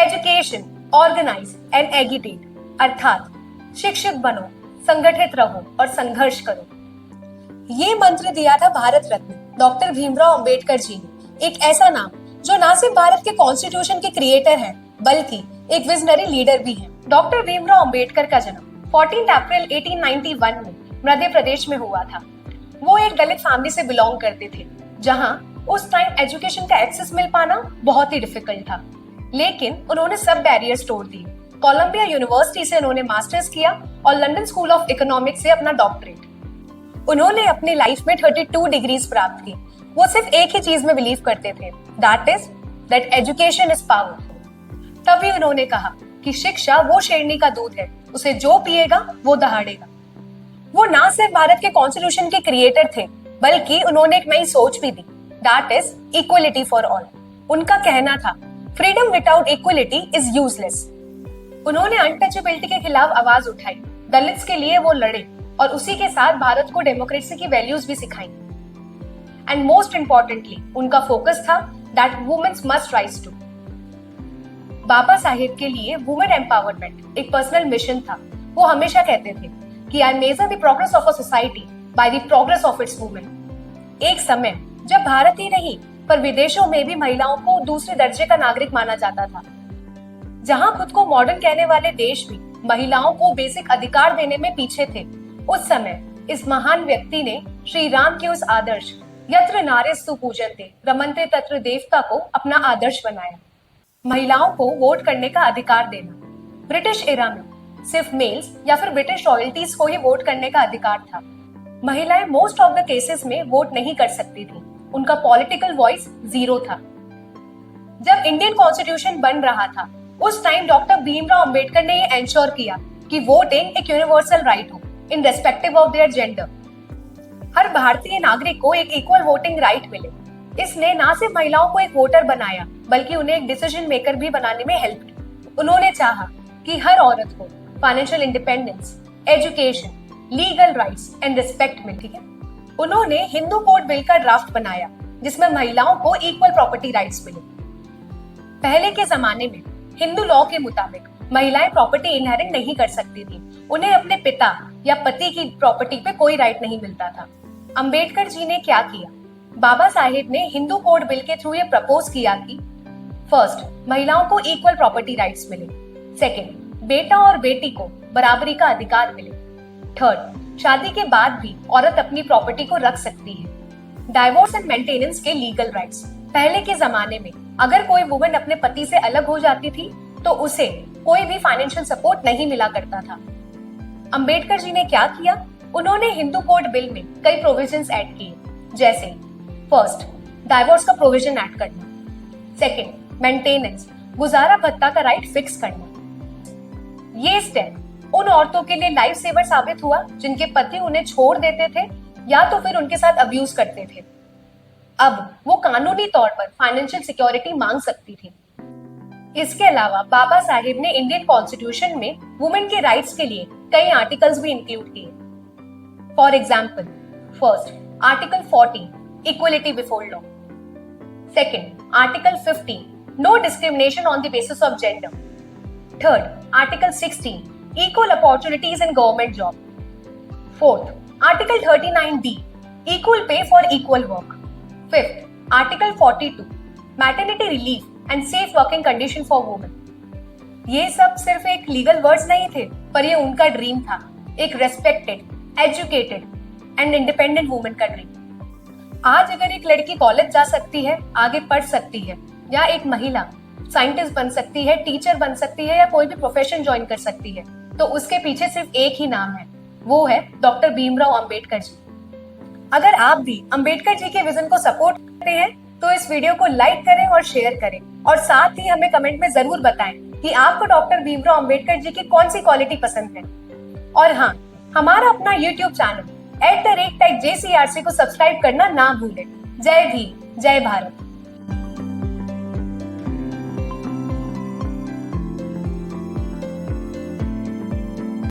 Education, organise and एगिटेट, अर्थात शिक्षित बनो, संगठित रहो और संघर्ष करो। ये मंत्र दिया था भारत रत्न डॉक्टर भीमराव अंबेडकर जी ने, एक ऐसा नाम जो ना सिर्फ भारत के कॉन्स्टिट्यूशन के क्रिएटर हैं, बल्कि एक विजनरी लीडर भी हैं। डॉक्टर भीमराव अंबेडकर का जन्म 14 अप्रैल 1891 में मध्य प्रदेश में हुआ था। वो एक दलित फैमिली से बिलोंग करते थे, जहां उस टाइम एजुकेशन का एक्सेस मिल पाना बहुत ही डिफिकल्ट था। लेकिन उन्होंने सब बैरियर्स तोड़ दिए। कोलंबिया यूनिवर्सिटी से उन्होंने मास्टर्स किया और लंदन स्कूल ऑफ इकोनॉमिक्स से अपना डॉक्टरेट। उन्होंने अपनी लाइफ में 32 डिग्रीज प्राप्त की। वो सिर्फ एक ही चीज में बिलीव करते थे, दैट एजुकेशन इज पावर। तभी उन्होंने कहा कि शिक्षा वो शेरनी का दूध है, उसे जो पिएगा वो दहाड़ेगा। वो ना सिर्फ भारत के कॉन्स्टिट्यूशन के क्रिएटर थे, बल्कि उन्होंने एक नई सोच भी दी, that is equality for all. उनका कहना था, freedom without equality is useless. उन्होंने अनटचेबिलिटी के खिलाफ आवाज उठाई, दलित्स के लिए वो लड़े और उसी के साथ भारत को डेमोक्रेसी की वैल्यूज भी सिखाई। एंड मोस्ट इंपॉर्टेंटली उनका फोकस था that womens must rise too. Baba Saheb के लिए वुमेन एम्पावरमेंट एक पर्सनल मिशन था। वो हमेशा कहते थे कि I measure the progress of a society by the progress of its women. एक समय जब भारत ही नहीं पर विदेशों में भी महिलाओं को दूसरे दर्जे का नागरिक माना जाता था। जहां खुद को मॉडर्न कहने वाले देश भी महिलाओं को बेसिक अधिकार देने में पीछे थे, उस समय इस महान व्यक्ति ने श्री राम के उस आदर्श यत्र नारीस्तु पूजन्ते रमन्ते तत्र देवता को अपना आदर्श बनाया। महिलाओं को वोट करने का अधिकार देना। ब्रिटिश एरा में सिर्फ मेल्स या फिर ब्रिटिश रॉयल्टीज को ही वोट करने का अधिकार था। महिलाएं मोस्ट ऑफ द केसेस में वोट नहीं कर सकती थी। उनका पॉलिटिकल वॉइस जीरो था। जब इंडियन कॉन्स्टिट्यूशन बन रहा था, उस टाइम डॉक्टर भीमराव अंबेडकर ने ये एंश्योर किया कि वोटिंग एक यूनिवर्सल राइट हो, irrespective of their gender. हर भारतीय नागरिक को एक इक्वल वोटिंग राइट मिले। इसने ना सिर्फ महिलाओं को एक वोटर बनाया, बल्कि उन्हें एक डिसीजन मेकर भी बनाने में हेल्प की। उन्होंने चाहा कि हर औरत को financial independence, education, legal rights and respect मिले। ठीक है, उन्होंने हिंदू कोड बिल का ड्राफ्ट बनाया, जिसमें महिलाओं को इक्वल प्रॉपर्टी राइट्स मिले। पहले के जमाने में हिंदू लॉ के मुताबिक महिलाएं प्रॉपर्टी इनहेरिट नहीं कर सकती थी। उन्हें अपने पिता या पति की प्रॉपर्टी पे कोई राइट नहीं मिलता था। अंबेडकर जी ने क्या किया? बाबा साहेब ने हिंदू कोड बिल के थ्रू ये प्रपोज किया कि फर्स्ट, महिलाओं को इक्वल प्रॉपर्टी राइट्स मिले। सेकेंड, बेटा और बेटी को बराबरी का अधिकार मिले। थर्ड, शादी के बाद भी औरत अपनी प्रॉपर्टी को रख सकती है। डाइवोर्स एंड मेंटेनेंस के लीगल राइट्स। पहले के जमाने में अगर कोई वुमन अपने पति से अलग हो जाती थी, तो उसे कोई भी फाइनेंशियल सपोर्ट नहीं मिला करता था। अंबेडकर जी ने क्या किया? उन्होंने हिंदू कोड बिल में कई प्रोविजंस ऐड किए, जैसे फर्स्ट, डाइवोर्स का प्रोविजन ऐड करना। सेकेंड, मेंटेनेंस, गुजारा भत्ता का राइट फिक्स करना। ये स्टेप उन औरतों के लिए लाइफ सेवर साबित हुआ जिनके पति उन्हें छोड़ देते थे या तो फिर उनके साथ अब्यूज करते थे। अब वो कानूनी तौर पर फाइनेंशियल सिक्योरिटी मांग सकती थी। इसके अलावा बाबा साहेब ने इंडियन कॉन्स्टिट्यूशन में वुमेन के राइट्स के लिए कई आर्टिकल्स भी इंक्लूड किए। For example, first, article 40, equality before law. Second, article 50, no discrimination on the basis of gender. Third, article 16, equal opportunities in government job. Fourth, Article 39D, equal pay for equal work. Fifth, Article 42, maternity relief and safe working condition for women. ये सब सिर्फ एक legal words नहीं थे, पर ये उनका dream था, एक respected, educated and independent women का ड्रीम। आज अगर एक लड़की कॉलेज जा सकती है, आगे पढ़ सकती है, या एक महिला साइंटिस्ट बन सकती है, टीचर बन सकती है, या कोई भी प्रोफेशन ज्वाइन कर सकती है, तो उसके पीछे सिर्फ एक ही नाम है, वो है डॉक्टर भीमराव अंबेडकर जी। अगर आप भी अंबेडकर जी के विजन को सपोर्ट करते हैं, तो इस वीडियो को लाइक करें और शेयर करें, और साथ ही हमें कमेंट में जरूर बताएं कि आपको डॉक्टर भीमराव अंबेडकर जी की कौन सी क्वालिटी पसंद है। और हाँ, हमारा अपना यूट्यूब चैनल @JCRC को सब्सक्राइब करना ना भूलें। जय भीम, जय भारत।